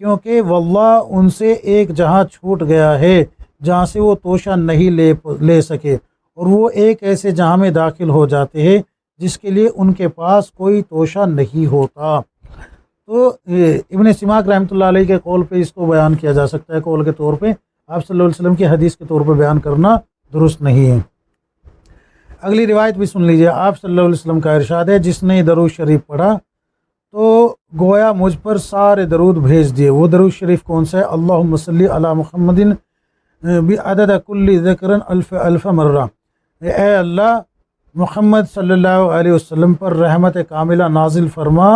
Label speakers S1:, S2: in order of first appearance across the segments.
S1: کیونکہ واللہ ان سے ایک جہاں چھوٹ گیا ہے جہاں سے وہ توشہ نہیں لے سکے، اور وہ ایک ایسے جہاں میں داخل ہو جاتے ہیں جس کے لیے ان کے پاس کوئی توشہ نہیں ہوتا۔ تو ابن سماک رحمۃ اللہ علیہ کے قول پہ اس کو بیان کیا جا سکتا ہے، قول کے طور پہ، آپ صلی اللہ علیہ وسلم کی حدیث کے طور پہ بیان کرنا درست نہیں ہے۔ اگلی روایت بھی سن لیجئے، آپ صلی اللہ علیہ وسلم کا ارشاد ہے، جس نے درود شریف پڑھا تو گویا مجھ پر سارے درود بھیج دیے۔ وہ درود شریف کون سا ہے؟ اللہم صلی علی محمد بعدد کل ذکر الف الف مرہ، اے اللہ محمد صلی اللہ علیہ وسلم پر رحمت کاملہ نازل فرما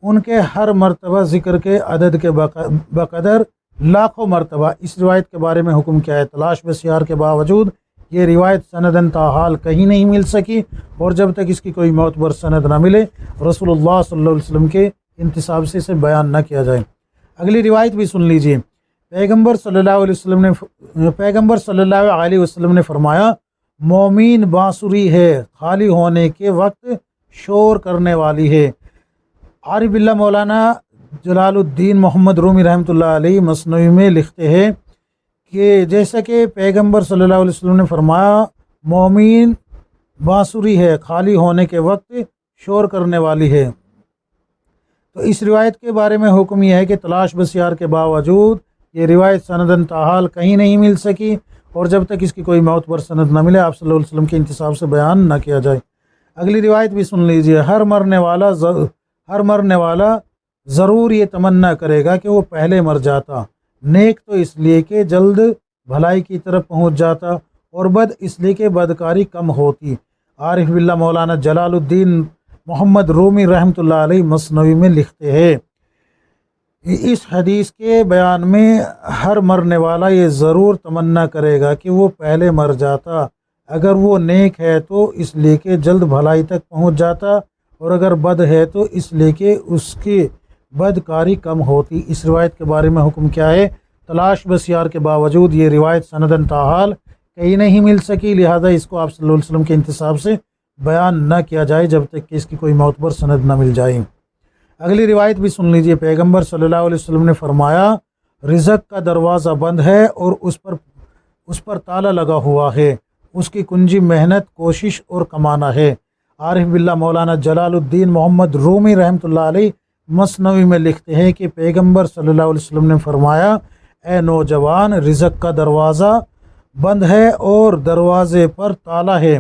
S1: ان کے ہر مرتبہ ذکر کے عدد کے بقدر لاکھوں مرتبہ۔ اس روایت کے بارے میں حکم کیا ہے؟ تلاش بسیار کے باوجود یہ روایت سندن تاحال کہیں نہیں مل سکی، اور جب تک اس کی کوئی معتبر سند نہ ملے رسول اللہ صلی اللہ علیہ وسلم کے انتساب سے اسے بیان نہ کیا جائے۔ اگلی روایت بھی سن لیجئے، پیغمبر صلی اللہ علیہ وسلم نے فرمایا، مومین بانسری ہے، خالی ہونے کے وقت شور کرنے والی ہے۔ عارف باللہ مولانا جلال الدین محمد رومی رحمۃ اللہ علیہ مثنوی میں لکھتے ہیں کہ جیسا کہ پیغمبر صلی اللہ علیہ وسلم نے فرمایا مومین بانسری ہے، خالی ہونے کے وقت شور کرنے والی ہے، تو اس روایت کے بارے میں حکم یہ ہے کہ تلاش بسیار کے باوجود یہ روایت سندن تاحال کہیں نہیں مل سکی، اور جب تک اس کی کوئی معتبر سند نہ ملے آپ صلی اللہ علیہ وسلم کے انتساب سے بیان نہ کیا جائے۔ اگلی روایت بھی سن لیجئے، ہر مرنے والا ضرور یہ تمنا کرے گا کہ وہ پہلے مر جاتا، نیک تو اس لیے کہ جلد بھلائی کی طرف پہنچ جاتا، اور بد اس لیے کہ بدکاری کم ہوتی۔ عارف باللہ مولانا جلال الدین محمد رومی رحمۃ اللہ علیہ مثنوی میں لکھتے ہیں، اس حدیث کے بیان میں ہر مرنے والا یہ ضرور تمنا کرے گا کہ وہ پہلے مر جاتا، اگر وہ نیک ہے تو اس لیے کہ جلد بھلائی تک پہنچ جاتا، اور اگر بد ہے تو اس لیے کہ اس کی بدکاری کم ہوتی۔ اس روایت کے بارے میں حکم کیا ہے؟ تلاش بسیار کے باوجود یہ روایت سندن تاحال کہیں نہیں مل سکی، لہذا اس کو آپ صلی اللہ علیہ وسلم کے انتساب سے بیان نہ کیا جائے جب تک کہ اس کی کوئی معتبر سند نہ مل جائے۔ اگلی روایت بھی سن لیجئے، پیغمبر صلی اللہ علیہ وسلم نے فرمایا، رزق کا دروازہ بند ہے اور اس پر تالا لگا ہوا ہے، اس کی کنجی محنت، کوشش اور کمانا ہے۔ عارف باللہ مولانا جلال الدین محمد رومی رحمۃ اللہ علیہ مثنوی میں لکھتے ہیں کہ پیغمبر صلی اللہ علیہ وسلم نے فرمایا، اے نوجوان، رزق کا دروازہ بند ہے اور دروازے پر تالا ہے،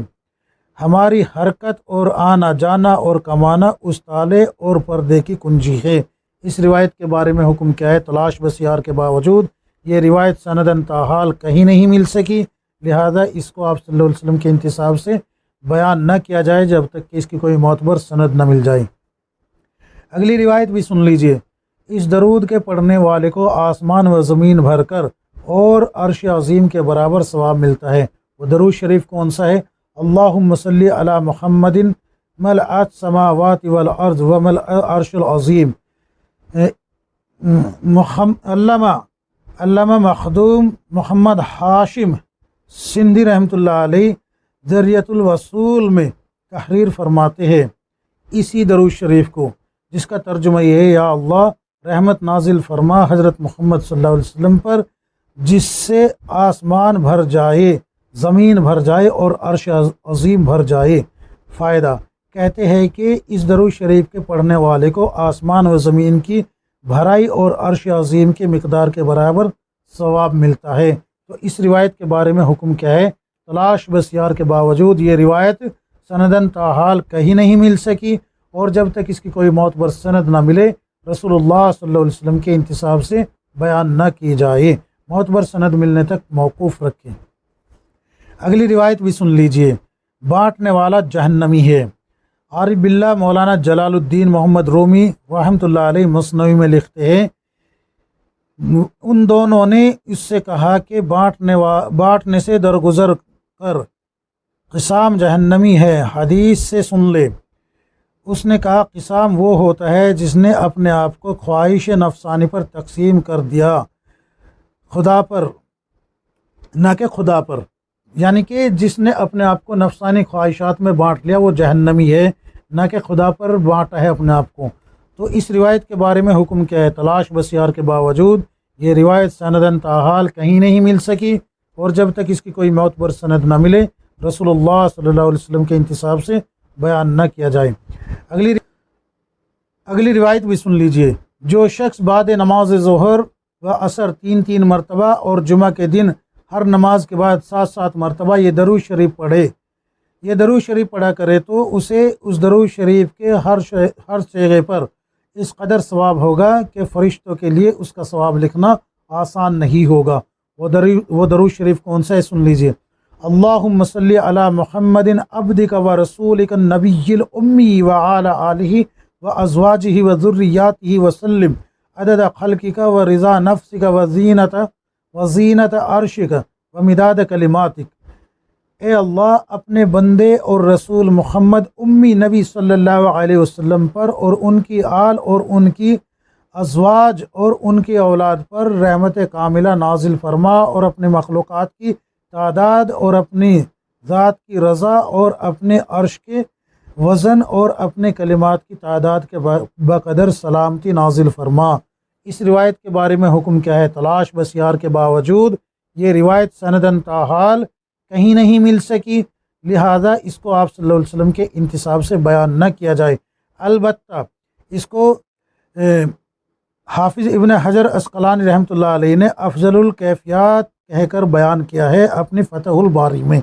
S1: ہماری حرکت اور آنا جانا اور کمانا اس تالے اور پردے کی کنجی ہے۔ اس روایت کے بارے میں حکم کیا ہے؟ تلاش بسیار کے باوجود یہ روایت سندن تاحال کہیں نہیں مل سکی، لہذا اس کو آپ صلی اللہ علیہ وسلم کے انتساب سے بیان نہ کیا جائے جب تک کہ اس کی کوئی معتبر سند نہ مل جائے۔ اگلی روایت بھی سن لیجئے، اس درود کے پڑھنے والے کو آسمان و زمین بھر کر اور عرش عظیم کے برابر ثواب ملتا ہے۔ وہ درود شریف کون سا ہے؟ اللہم صلی علی محمد ملء السماوات والارض وملء العرش العظیم۔ علامہ مخدوم محمد ہاشم سندھی رحمۃ اللہ علیہ ذریعۃ الوصول میں تحریر فرماتے ہیں اسی درود شریف کو، جس کا ترجمہ یہ ہے، یا اللہ رحمت نازل فرما حضرت محمد صلی اللہ علیہ وسلم پر، جس سے آسمان بھر جائے، زمین بھر جائے اور عرش عظیم بھر جائے۔ فائدہ کہتے ہیں کہ اس درود شریف کے پڑھنے والے کو آسمان و زمین کی بھرائی اور عرش عظیم کے مقدار کے برابر ثواب ملتا ہے۔ تو اس روایت کے بارے میں حکم کیا ہے؟ تلاش بسیار کے باوجود یہ روایت سندن تاحال کہیں نہیں مل سکی، اور جب تک اس کی کوئی معتبر سند نہ ملے رسول اللہ صلی اللہ علیہ وسلم کے انتساب سے بیان نہ کی جائے، معتبر سند ملنے تک موقوف رکھیں۔ اگلی روایت بھی سن لیجئے، بانٹنے والا جہنمی ہے۔ عارف باللہ مولانا جلال الدین محمد رومی رحمۃ اللہ علیہ مثنوی میں لکھتے ہیں، ان دونوں نے اس سے کہا کہ بانٹنے سے درگزر کر، قسام جہنمی ہے، حدیث سے سن لے۔ اس نے کہا، قسام وہ ہوتا ہے جس نے اپنے آپ کو خواہش نفسانی پر تقسیم کر دیا، خدا پر نہ کہ خدا پر، یعنی کہ جس نے اپنے آپ کو نفسانی خواہشات میں بانٹ لیا وہ جہنمی ہے، نہ کہ خدا پر بانٹا ہے اپنے آپ کو۔ تو اس روایت کے بارے میں حکم کیا ہے؟ تلاش بسیار کے باوجود یہ روایت سندن تاحال کہیں نہیں مل سکی، اور جب تک اس کی کوئی معتبر سند نہ ملے رسول اللہ صلی اللہ علیہ وسلم کے انتساب سے بیان نہ کیا جائے۔ اگلی روایت بھی سن لیجئے۔ جو شخص بعد نماز ظہر و عصر 3 مرتبہ اور جمعہ کے دن ہر نماز کے بعد 7 مرتبہ یہ درود شریف پڑھے، یہ درود شریف پڑھا کرے تو اسے اس درود شریف کے ہر صیغے پر اس قدر ثواب ہوگا کہ فرشتوں کے لیے اس کا ثواب لکھنا آسان نہیں ہوگا۔ وہ درود شریف کون سا ہے؟ سن لیجئے۔ اللہم صلی علی محمد عبدک و رسولک النبی الامی وعلی آلہ و ازواجہ و ذریاتہ وسلم عدد خلقک و رضا نفسک و زینت عرشک و مداد کلماتک۔ اے اللہ اپنے بندے اور رسول محمد امی نبی صلی اللہ علیہ وسلم پر اور ان کی آل اور ان کی ازواج اور ان کی اولاد پر رحمت کاملہ نازل فرما، اور اپنے مخلوقات کی تعداد اور اپنی ذات کی رضا اور اپنے عرش کے وزن اور اپنے کلمات کی تعداد کے بقدر سلامتی نازل فرما۔ اس روایت کے بارے میں حکم کیا ہے؟ تلاش بسیار کے باوجود یہ روایت سندن تاحال کہیں نہیں مل سکی، لہذا اس کو آپ صلی اللہ علیہ وسلم کے انتساب سے بیان نہ کیا جائے۔ البتہ اس کو حافظ ابن حجر عسقلانی رحمۃ اللہ علیہ نے افضل الکیفیات کہہ کر بیان کیا ہے اپنی فتح الباری میں۔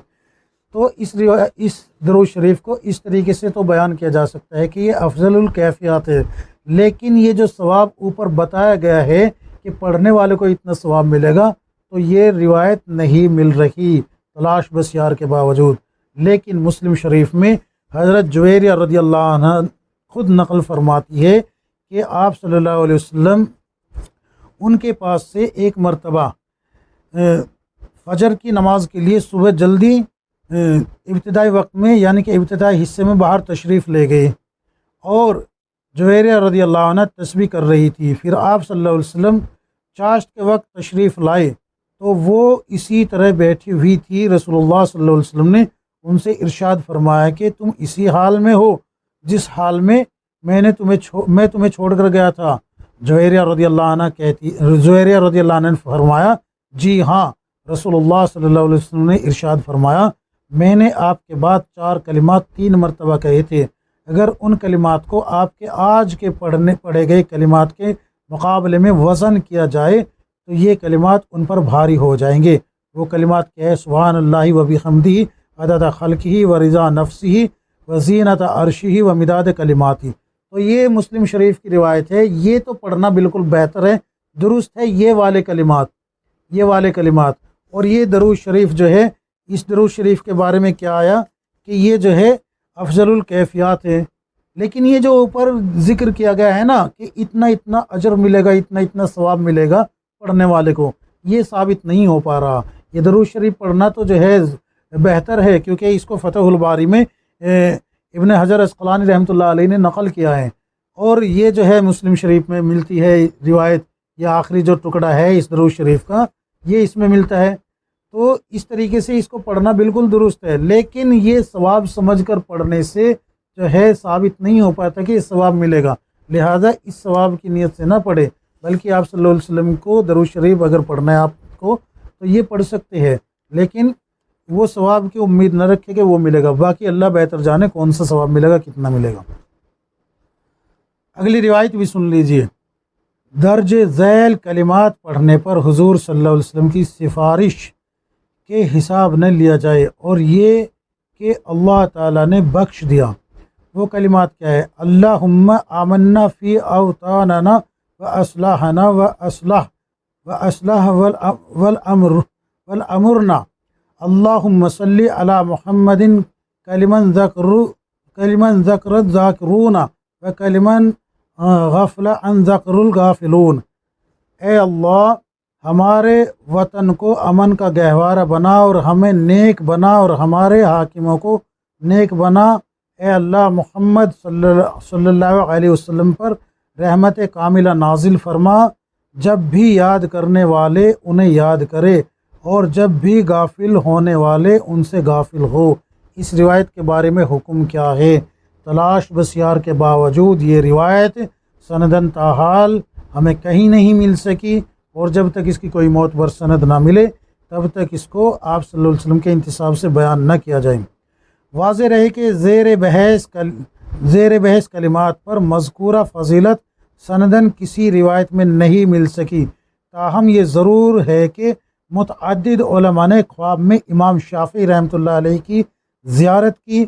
S1: تو اس درود شریف کو اس طریقے سے تو بیان کیا جا سکتا ہے کہ یہ افضل الکیفیات ہے، لیکن یہ جو ثواب اوپر بتایا گیا ہے کہ پڑھنے والے کو اتنا ثواب ملے گا، تو یہ روایت نہیں مل رہی تلاش بسیار کے باوجود۔ لیکن مسلم شریف میں حضرت جویریہ رضی اللہ عنہ خود نقل فرماتی ہے کہ آپ صلی اللہ علیہ وسلم ان کے پاس سے ایک مرتبہ فجر کی نماز کے لیے صبح جلدی ابتدائی وقت میں، یعنی کہ ابتدائی حصے میں باہر تشریف لے گئے، اور جویریہ رضی اللہ عنہ تسبیح کر رہی تھی۔ پھر آپ صلی اللہ علیہ وسلم چاشت کے وقت تشریف لائے تو وہ اسی طرح بیٹھی ہوئی تھی۔ رسول اللہ صلی اللہ علیہ وسلم نے ان سے ارشاد فرمایا کہ تم اسی حال میں ہو جس حال میں میں تمہیں چھوڑ کر گیا تھا۔ جویریہ رضی اللہ عنہ نے فرمایا جی ہاں۔ رسول اللہ صلی اللہ علیہ وسلم نے ارشاد فرمایا میں نے آپ کے بعد 4 کلمات 3 مرتبہ کہے تھے، اگر ان کلمات کو آپ کے آج کے پڑھے گئے کلمات کے مقابلے میں وزن کیا جائے تو یہ کلمات ان پر بھاری ہو جائیں گے۔ وہ کلمات کیا ہے؟ سبحان اللہ و بحمدہ عدد خلقہ و رضا نفسہ و زینت عرشہ و مداد کلماتہ۔ تو یہ مسلم شریف کی روایت ہے، یہ تو پڑھنا بالکل بہتر ہے، درست ہے یہ والے کلمات۔ اور یہ درود شریف جو ہے، اس درود شریف کے بارے میں کیا آیا کہ یہ جو ہے افضل الکیفیات ہے، لیکن یہ جو اوپر ذکر کیا گیا ہے نا کہ اتنا اجر ملے گا، اتنا ثواب ملے گا پڑھنے والے کو، یہ ثابت نہیں ہو پا رہا۔ یہ درود شریف پڑھنا تو جو ہے بہتر ہے، کیونکہ اس کو فتح الباری میں ابن حجر عسقلانی رحمۃ اللہ علیہ نے نقل کیا ہے، اور یہ جو ہے مسلم شریف میں ملتی ہے روایت، یہ آخری جو ٹکڑا ہے اس درود شریف کا یہ اس میں ملتا ہے۔ تو اس طریقے سے اس کو پڑھنا بالکل درست ہے، لیکن یہ ثواب سمجھ کر پڑھنے سے جو ہے ثابت نہیں ہو پاتا کہ یہ ثواب ملے گا، لہٰذا اس ثواب کی نیت سے نہ پڑھے، بلکہ آپ صلی اللہ علیہ وسلم کو درود شریف اگر پڑھنا ہے آپ کو تو یہ پڑھ سکتے ہیں، لیکن وہ ثواب کی امید نہ رکھے کہ وہ ملے گا، باقی اللہ بہتر جانے کون سا ثواب ملے گا، کتنا ملے گا۔ اگلی روایت بھی سن لیجئے۔ درج ذیل کلمات پڑھنے پر حضور صلی اللہ علیہ وسلم کی سفارش کے حساب نہ لیا جائے، اور یہ کہ اللہ تعالیٰ نے بخش دیا۔ وہ کلمات کیا ہے؟ اللہم آمنا فی اوطاننا و اصلاحنا و اصلاح والامرنا اللہم صلی علی محمد کلمن ذکرت ذاکرون و کلمن غفل عن ذکر الغافلون۔ اے اللہ ہمارے وطن کو امن کا گہوارہ بنا اور ہمیں نیک بنا، اور ہمارے حاکموں کو نیک بنا۔ اے اللہ محمد صلی اللہ علیہ وسلم پر رحمت کاملہ نازل فرما، جب بھی یاد کرنے والے انہیں یاد کرے، اور جب بھی غافل ہونے والے ان سے غافل ہو۔ اس روایت کے بارے میں حکم کیا ہے؟ تلاش بسیار کے باوجود یہ روایت سندن تاحال ہمیں کہیں نہیں مل سکی، اور جب تک اس کی کوئی معتبر سند نہ ملے تب تک اس کو آپ صلی اللہ علیہ وسلم کے انتصاب سے بیان نہ کیا جائے۔ واضح رہے کہ زیر بحث کلمات پر مذکورہ فضیلت سندن کسی روایت میں نہیں مل سکی، تاہم یہ ضرور ہے کہ متعدد علماء نے خواب میں امام شافعی رحمۃ اللہ علیہ کی زیارت کی۔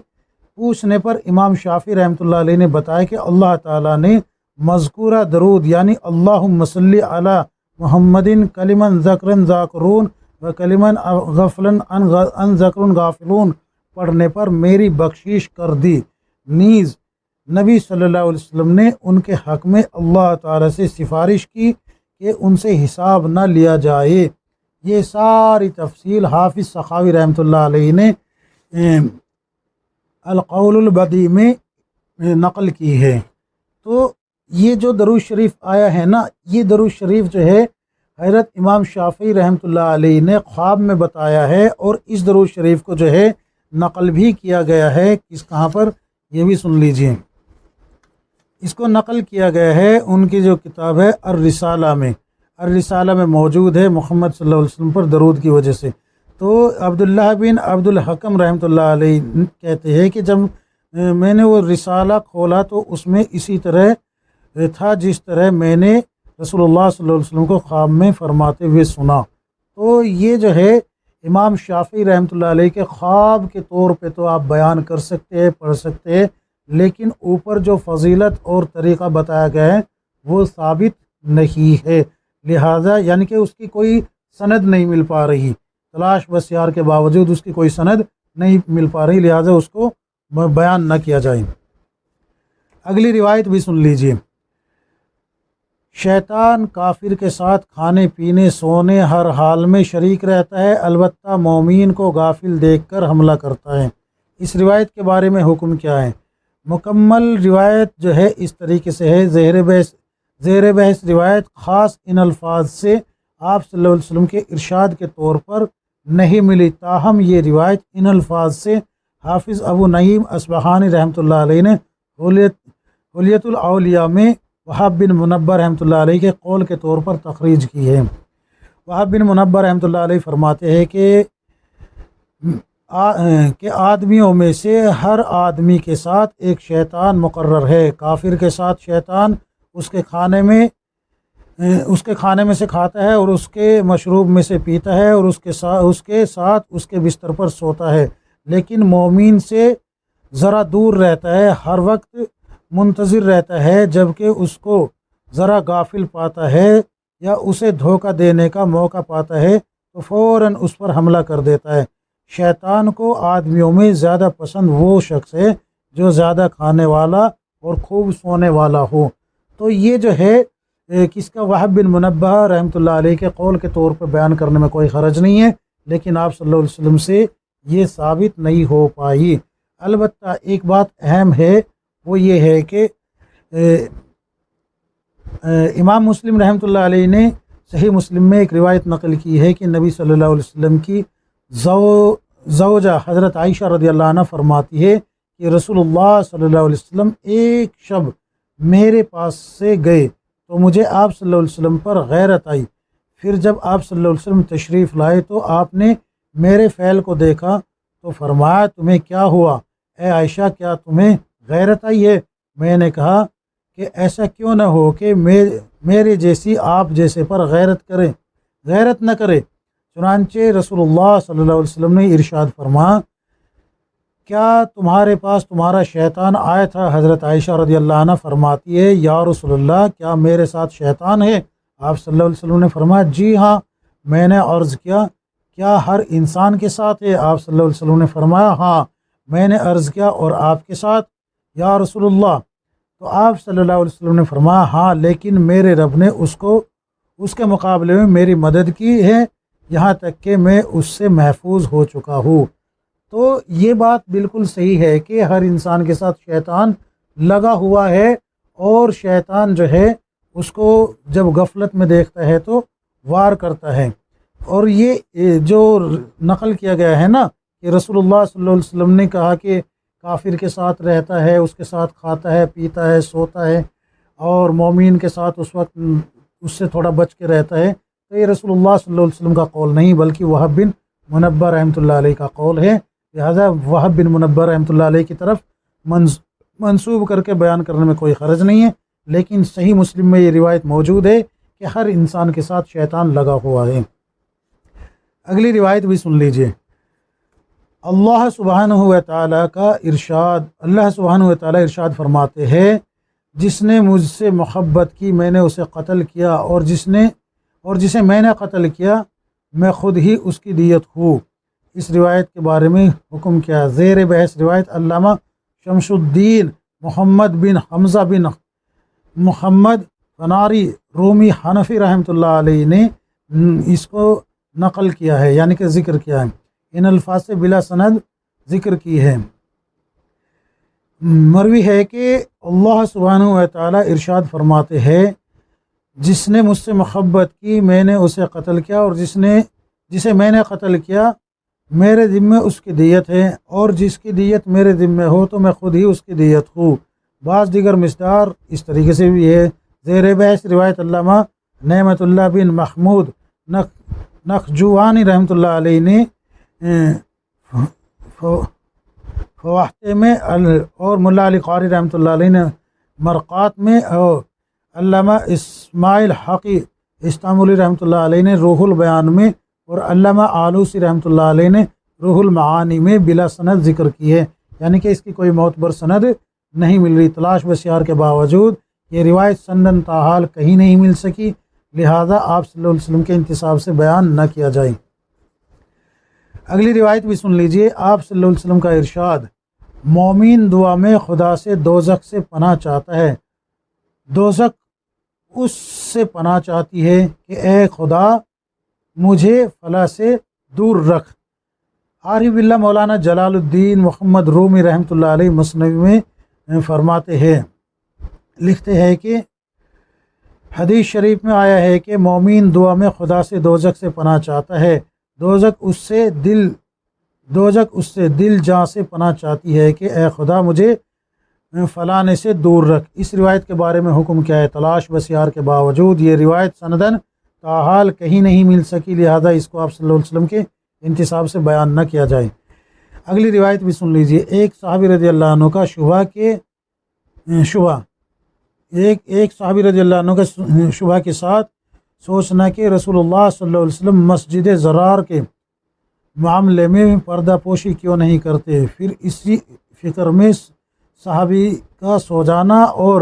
S1: پوچھنے پر امام شافعی رحمۃ اللہ علیہ نے بتایا کہ اللہ تعالیٰ نے مذکورہ درود یعنی اللہم صلی علی محمد کلمن ذکرن ذاکرون و کلمن غفلن ان ذکرن غافلون پڑھنے پر میری بخشش کر دی، نیز نبی صلی اللہ علیہ وسلم نے ان کے حق میں اللہ تعالیٰ سے سفارش کی کہ ان سے حساب نہ لیا جائے۔ یہ ساری تفصیل حافظ سخاوی رحمۃ اللہ علیہ نے القول البدیع میں نقل کی ہے۔ تو یہ جو درود شریف آیا ہے نا، یہ درود شریف جو ہے حضرت امام شافعی رحمۃ اللہ علیہ نے خواب میں بتایا ہے، اور اس درود شریف کو جو ہے نقل بھی کیا گیا ہے۔ کہاں پر، یہ بھی سن لیجئے۔ اس کو نقل کیا گیا ہے ان کی جو کتاب ہے الرسالہ میں موجود ہے، محمد صلی اللہ علیہ وسلم پر درود کی وجہ سے۔ تو عبداللہ بن عبد الحکم رحمۃ اللہ علیہ کہتے ہیں کہ جب میں نے وہ رسالہ کھولا تو اس میں اسی طرح تھا جس طرح میں نے رسول اللہ صلی اللہ علیہ وسلم کو خواب میں فرماتے ہوئے سنا۔ تو یہ جو ہے امام شافعی رحمۃ اللہ علیہ کے خواب کے طور پہ تو آپ بیان کر سکتے ہیں، پڑھ سکتے ہیں، لیکن اوپر جو فضیلت اور طریقہ بتایا گیا ہے وہ ثابت نہیں ہے، لہٰذا یعنی کہ اس کی کوئی سند نہیں مل پا رہی، تلاش بسیار کے باوجود اس کی کوئی سند نہیں مل پا رہی، لہٰذا اس کو بیان نہ کیا جائے۔ اگلی روایت بھی سن لیجیے۔ شیطان کافر کے ساتھ کھانے پینے سونے ہر حال میں شریک رہتا ہے، البتہ مومین کو غافل دیکھ کر حملہ کرتا ہے۔ اس روایت کے بارے میں حکم کیا ہے؟ مکمل روایت جو ہے اس طریقے سے ہے، زیر بحث روایت خاص ان الفاظ سے آپ صلی اللہ علیہ وسلم کے ارشاد کے طور پر نہیں ملی، تاہم یہ روایت ان الفاظ سے حافظ ابو نعیم اصبہانی رحمۃ اللہ علیہ نے حلیۃ الاولیاء میں وہاب بن منبہ رحمۃ اللہ علیہ کے قول کے طور پر تخریج کی ہے۔ وہاب بن منبہ رحمۃ اللہ علیہ فرماتے ہیں کہ آدمیوں میں سے ہر آدمی کے ساتھ ایک شیطان مقرر ہے، کافر کے ساتھ شیطان اس کے کھانے میں سے کھاتا ہے اور اس کے مشروب میں سے پیتا ہے اور اس کے ساتھ اس کے بستر پر سوتا ہے، لیکن مومن سے ذرا دور رہتا ہے، ہر وقت منتظر رہتا ہے جبکہ اس کو ذرا غافل پاتا ہے یا اسے دھوکہ دینے کا موقع پاتا ہے تو فوراً اس پر حملہ کر دیتا ہے۔ شیطان کو آدمیوں میں زیادہ پسند وہ شخص ہے جو زیادہ کھانے والا اور خوب سونے والا ہو۔ تو یہ جو ہے کس کا، وہاب بن منبہ رحمۃ اللہ علیہ کے قول کے طور پر بیان کرنے میں کوئی حرج نہیں ہے، لیکن آپ صلی اللہ علیہ وسلم سے یہ ثابت نہیں ہو پائی۔ البتہ ایک بات اہم ہے، وہ یہ ہے کہ امام مسلم رحمۃ اللہ علیہ نے صحیح مسلم میں ایک روایت نقل کی ہے کہ نبی صلی اللہ علیہ وسلم کی زوجہ حضرت عائشہ رضی اللہ عنہ فرماتی ہے کہ رسول اللہ صلی اللہ علیہ وسلم ایک شب میرے پاس سے گئے تو مجھے آپ صلی اللہ علیہ وسلم پر غیرت آئی، پھر جب آپ صلی اللہ علیہ وسلم تشریف لائے تو آپ نے میرے فعل کو دیکھا تو فرمایا تمہیں کیا ہوا اے عائشہ، کیا تمہیں غیرت آئی ہے؟ میں نے کہا کہ ایسا کیوں نہ ہو کہ میرے جیسی آپ جیسے پر غیرت نہ کرے۔ چنانچہ رسول اللہ صلی اللہ علیہ وسلم نے ارشاد فرمایا کیا تمہارے پاس تمہارا شیطان آیا تھا؟ حضرت عائشہ رضی اللہ عنہ فرماتی ہے یا رسول اللہ کیا میرے ساتھ شیطان ہے؟ آپ صلی اللہ علیہ وسلم نے فرمایا جی ہاں۔ میں نے عرض کیا کیا ہر انسان کے ساتھ ہے؟ آپ صلی اللہ علیہ وسلم نے فرمایا ہاں۔ میں نے عرض کیا اور آپ کے ساتھ یا رسول اللہ؟ تو آپ صلی اللہ علیہ وسلم نے فرمایا ہاں، لیکن میرے رب نے اس کے مقابلے میں میری مدد کی ہے، یہاں تک کہ میں اس سے محفوظ ہو چکا ہوں۔ تو یہ بات بالکل صحیح ہے کہ ہر انسان کے ساتھ شیطان لگا ہوا ہے، اور شیطان جو ہے اس کو جب غفلت میں دیکھتا ہے تو وار کرتا ہے۔ اور یہ جو نقل کیا گیا ہے نا کہ رسول اللہ صلی اللہ علیہ وسلم نے کہا کہ کافر کے ساتھ رہتا ہے، اس کے ساتھ کھاتا ہے، پیتا ہے، سوتا ہے، اور مومین کے ساتھ اس وقت اس سے تھوڑا بچ کے رہتا ہے، تو یہ رسول اللہ صلی اللہ علیہ وسلم کا قول نہیں بلکہ وہب بن منبہ رحمۃ اللہ علیہ کا قول ہے، لہذا وہب بن منبہ رحمۃ اللہ علیہ کی طرف منسوب کر کے بیان کرنے میں کوئی حرج نہیں ہے، لیکن صحیح مسلم میں یہ روایت موجود ہے کہ ہر انسان کے ساتھ شیطان لگا ہوا ہے۔ اگلی روایت بھی سن لیجئے۔ اللہ سبحانہ و تعالیٰ کا ارشاد، اللہ سبحانہ و تعالیٰ ارشاد فرماتے ہیں، جس نے مجھ سے محبت کی میں نے اسے قتل کیا، اور جسے میں نے قتل کیا میں خود ہی اس کی دیت ہوں۔ اس روایت کے بارے میں حکم کیا؟ زیر بحث روایت علامہ شمس الدین محمد بن حمزہ بن محمد فناری رومی حنفی رحمۃ اللہ علیہ نے اس کو نقل کیا ہے، یعنی کہ ذکر کیا ہے، ان الفاظ سے بلا سند ذکر کی ہے۔ مروی ہے کہ اللہ سبحانہ و تعالیٰ ارشاد فرماتے ہیں، جس نے مجھ سے محبت کی میں نے اسے قتل کیا، اور جسے میں نے قتل کیا میرے ذمے اس کی دیت ہے، اور جس کی دیت میرے ذمے ہو تو میں خود ہی اس کی دیت ہوں۔ بعض دیگر مصدار اس طریقے سے بھی ہے۔ زیر بحث روایت علامہ نعمت اللہ بن محمود نخجوانی رحمۃ اللہ علیہ نے فواحتے میں، اور ملا علی قاری رحمۃ اللہ علیہ نے مرقات میں، اور علامہ اسماعیل حقی استانبولی رحمۃ اللہ علیہ نے روح البیان میں، اور علامہ آلوسی رحمۃ اللہ علیہ نے روح المعانی میں بلا سند ذکر کی ہے، یعنی کہ اس کی کوئی معتبر سند نہیں مل رہی۔ تلاش بسیار کے باوجود یہ روایت سندن تاحال کہیں نہیں مل سکی، لہذا آپ صلی اللہ علیہ وسلم کے انتصاب سے بیان نہ کیا جائے۔ اگلی روایت بھی سن لیجئے۔ آپ صلی اللہ علیہ وسلم کا ارشاد، مومن دعا میں خدا سے دوزخ سے پناہ چاہتا ہے، دوزخ اس سے پناہ چاہتی ہے کہ اے خدا مجھے فلاں سے دور رکھ۔ عارف باللہ مولانا جلال الدین محمد رومی رحمۃ اللہ علیہ مثنوی میں فرماتے ہیں، لکھتے ہیں کہ حدیث شریف میں آیا ہے کہ مومن دعا میں خدا سے دوزخ سے پناہ چاہتا ہے، دوزخ اس سے دل جاں سے پناہ چاہتی ہے کہ اے خدا مجھے فلانے سے دور رکھ۔ اس روایت کے بارے میں حکم کیا ہے؟ تلاش بسیار کے باوجود یہ روایت سندن تاحال کہیں نہیں مل سکی، لہذا اس کو آپ صلی اللہ علیہ وسلم کے انتصاب سے بیان نہ کیا جائے۔ اگلی روایت بھی سن لیجئے۔ ایک صحابی رضی اللہ عنہ کا ایک صحابی رضی اللہ عنہ کا شبہ کے ساتھ سوچنا کہ رسول اللہ صلی اللہ علیہ وسلم مسجد زرار کے معاملے میں پردہ پوشی کیوں نہیں کرتے، پھر اسی فکر میں صحابی کا سو جانا اور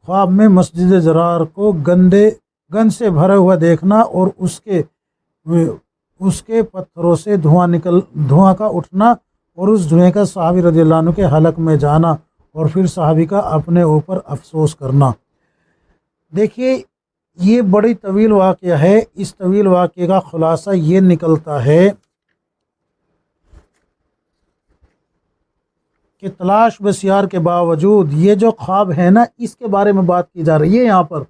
S1: خواب میں مسجد زرار کو گند سے بھرا ہوا دیکھنا اور اس کے پتھروں سے دھواں کا اٹھنا، اور اس دھوئیں کا صحابی رضی اللہ عنہ کے حلق میں جانا، اور پھر صحابی کا اپنے اوپر افسوس کرنا۔ دیکھیے یہ بڑی طویل واقعہ ہے، اس طویل واقعے کا خلاصہ یہ نکلتا ہے کہ تلاش بسیار کے باوجود یہ جو خواب ہے نا، اس کے بارے میں بات کی جا رہی ہے یہاں پر،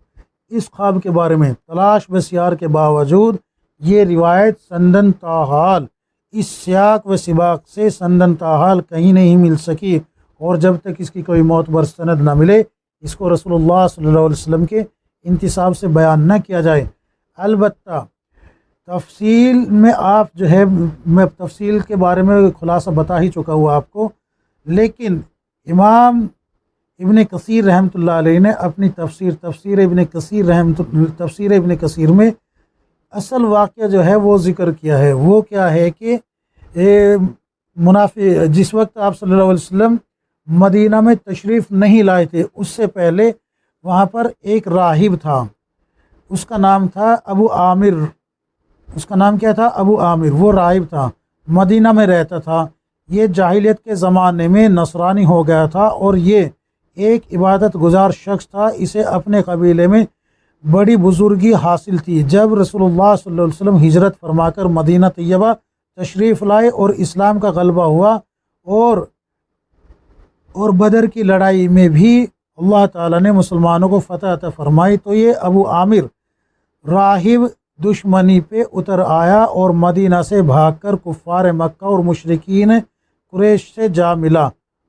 S1: اس خواب کے بارے میں تلاش بسیار کے باوجود یہ روایت سندن تاحال، اس سیاق و سباق سے سندن تاحال کہیں نہیں مل سکی، اور جب تک اس کی کوئی معتبر سند نہ ملے اس کو رسول اللہ صلی اللہ علیہ وسلم کے انتصاب سے بیان نہ کیا جائے۔ البتہ تفصیل میں آپ جو ہے، میں تفصیل کے بارے میں خلاصہ بتا ہی چکا ہوں آپ کو، لیکن امام ابن کثیر رحمۃ اللہ علیہ نے اپنی تفسیر ابن کثیر میں اصل واقعہ جو ہے وہ ذکر کیا ہے۔ وہ کیا ہے کہ منافق جس وقت آپ صلی اللہ علیہ وسلم مدینہ میں تشریف نہیں لائے تھے، اس سے پہلے وہاں پر ایک راہب تھا، اس کا نام تھا ابو عامر، اس کا نام کیا تھا؟ ابو عامر۔ وہ راہب تھا، مدینہ میں رہتا تھا، یہ جاہلیت کے زمانے میں نصرانی ہو گیا تھا، اور یہ ایک عبادت گزار شخص تھا، اسے اپنے قبیلے میں بڑی بزرگی حاصل تھی۔ جب رسول اللہ صلی اللہ علیہ وسلم ہجرت فرما کر مدینہ طیبہ تشریف لائے اور اسلام کا غلبہ ہوا، اور بدر کی لڑائی میں بھی اللہ تعالیٰ نے مسلمانوں کو فتح عطا فرمائی، تو یہ ابو عامر راہب دشمنی پہ اتر آیا اور مدینہ سے بھاگ کر کفار مکہ اور مشرکین قریش سے جا ملا،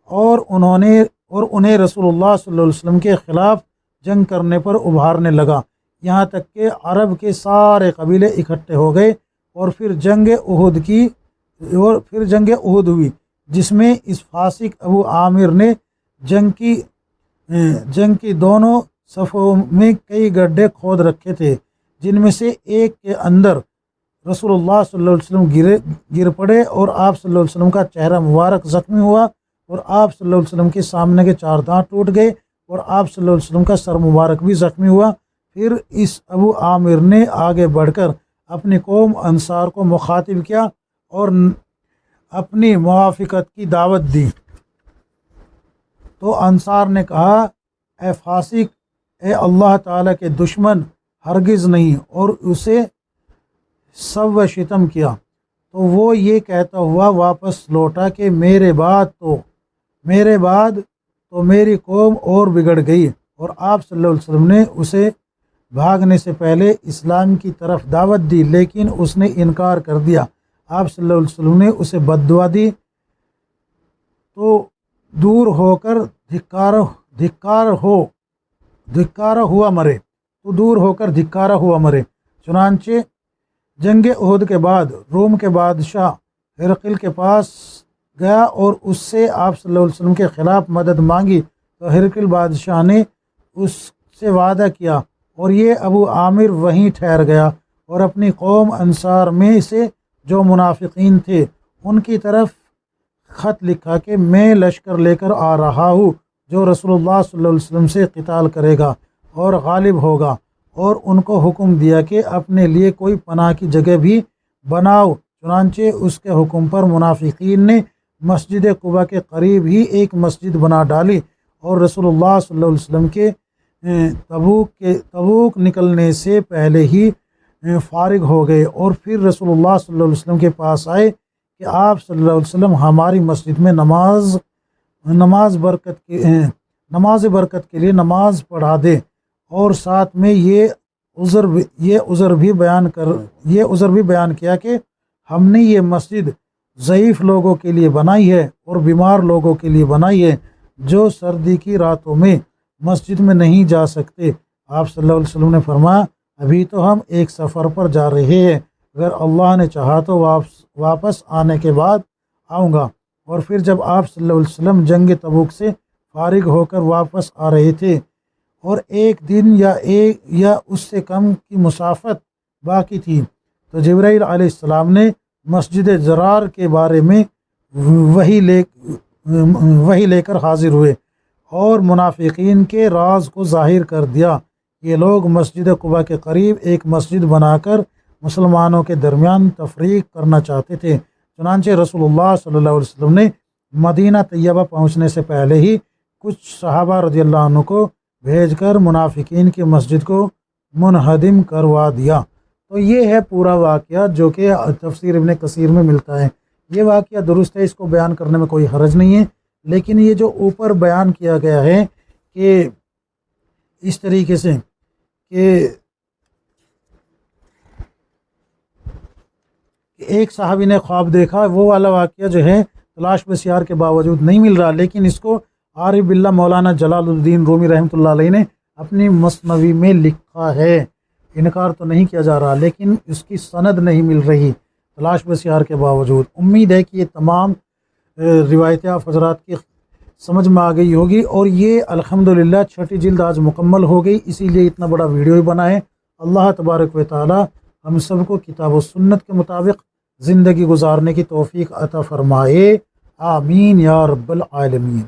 S1: اور انہیں رسول اللہ صلی اللہ علیہ وسلم کے خلاف جنگ کرنے پر ابھارنے لگا، یہاں تک کہ عرب کے سارے قبیلے اکٹھے ہو گئے اور پھر جنگ احد ہوئی، جس میں اس فاسق ابو عامر نے جنگ کی دونوں صفوں میں کئی گڈھے کھود رکھے تھے، جن میں سے ایک کے اندر رسول اللہ صلی اللہ علیہ وسلم گر پڑے اور آپ صلی اللہ علیہ وسلم کا چہرہ مبارک زخمی ہوا اور آپ صلی اللہ علیہ وسلم کے سامنے کے 4 دانت ٹوٹ گئے اور آپ صلی اللہ علیہ وسلم کا سر مبارک بھی زخمی ہوا۔ پھر اس ابو عامر نے آگے بڑھ کر اپنی قوم انصار کو مخاطب کیا اور اپنی موافقت کی دعوت دی، تو انصار نے کہا اے فاسق، اے اللہ تعالیٰ کے دشمن، ہرگز نہیں، اور اسے سب و شتم کیا، تو وہ یہ کہتا ہوا واپس لوٹا کہ میرے بعد تو میری قوم اور بگڑ گئی، اور آپ صلی اللہ علیہ وسلم نے اسے بھاگنے سے پہلے اسلام کی طرف دعوت دی، لیکن اس نے انکار کر دیا۔ آپ صلی اللہ علیہ وسلم نے اسے بد دعا دی تو دور ہو کر دھکارا ہوا مرے۔ چنانچہ جنگ احد کے بعد روم کے بادشاہ ہرقل کے پاس گیا اور اس سے آپ صلی اللہ علیہ وسلم کے خلاف مدد مانگی، تو ہرقل بادشاہ نے اس سے وعدہ کیا اور یہ ابو عامر وہیں ٹھہر گیا اور اپنی قوم انصار میں سے جو منافقین تھے ان کی طرف خط لکھا کہ میں لشکر لے کر آ رہا ہوں جو رسول اللہ صلی اللہ علیہ وسلم سے قتال کرے گا اور غالب ہوگا، اور ان کو حکم دیا کہ اپنے لیے کوئی پناہ کی جگہ بھی بناؤ۔ چنانچہ اس کے حکم پر منافقین نے مسجد قباء کے قریب ہی ایک مسجد بنا ڈالی اور رسول اللہ صلی اللہ علیہ وسلم کے تبوک نکلنے سے پہلے ہی فارغ ہو گئے، اور پھر رسول اللہ صلی اللہ علیہ وسلم کے پاس آئے کہ آپ صلی اللہ علیہ وسلم ہماری مسجد میں نماز برکت کے لیے نماز پڑھا دے، اور ساتھ میں یہ عذر بھی بیان کیا کہ ہم نے یہ مسجد ضعیف لوگوں کے لیے بنائی ہے اور بیمار لوگوں کے لیے بنائی ہے جو سردی کی راتوں میں مسجد میں نہیں جا سکتے۔ آپ صلی اللہ علیہ وسلم نے فرمایا ابھی تو ہم ایک سفر پر جا رہے ہیں، اگر اللہ نے چاہا تو واپس آنے کے بعد آؤں گا۔ اور پھر جب آپ صلی اللہ علیہ وسلم جنگ تبوک سے فارغ ہو کر واپس آ رہے تھے اور ایک دن یا اس سے کم کی مسافت باقی تھی، تو جبرائیل علیہ السلام نے مسجد ضرار کے بارے میں وحی لے کر حاضر ہوئے اور منافقین کے راز کو ظاہر کر دیا۔ یہ لوگ مسجد قباء کے قریب ایک مسجد بنا کر مسلمانوں کے درمیان تفریق کرنا چاہتے تھے۔ چنانچہ رسول اللہ صلی اللہ علیہ وسلم نے مدینہ طیبہ پہنچنے سے پہلے ہی کچھ صحابہ رضی اللہ عنہ کو بھیج کر منافقین کی مسجد کو منہدم کروا دیا۔ تو یہ ہے پورا واقعہ جو کہ تفسیر ابن کثیر میں ملتا ہے۔ یہ واقعہ درست ہے، اس کو بیان کرنے میں کوئی حرج نہیں ہے، لیکن یہ جو اوپر بیان کیا گیا ہے کہ اس طریقے سے کہ ایک صحابی نے خواب دیکھا، وہ والا واقعہ جو ہے تلاش بسیار کے باوجود نہیں مل رہا، لیکن اس کو عارف باللہ مولانا جلال الدین رومی رحمۃ اللہ علیہ نے اپنی مثنوی میں لکھا ہے۔ انکار تو نہیں کیا جا رہا، لیکن اس کی سند نہیں مل رہی تلاش بسیار کے باوجود۔ امید ہے کہ یہ تمام روایتیں آپ حضرات کی سمجھ میں آ گئی ہوگی، اور یہ الحمدللہ 6ٹھی جلد آج مکمل ہو گئی، اسی لیے اتنا بڑا ویڈیو ہی بنا ہے۔ اللہ تبارک و تعالی ہم سب کو کتاب و سنت کے مطابق زندگی گزارنے کی توفیق عطا فرمائے، آمین یا رب العالمین۔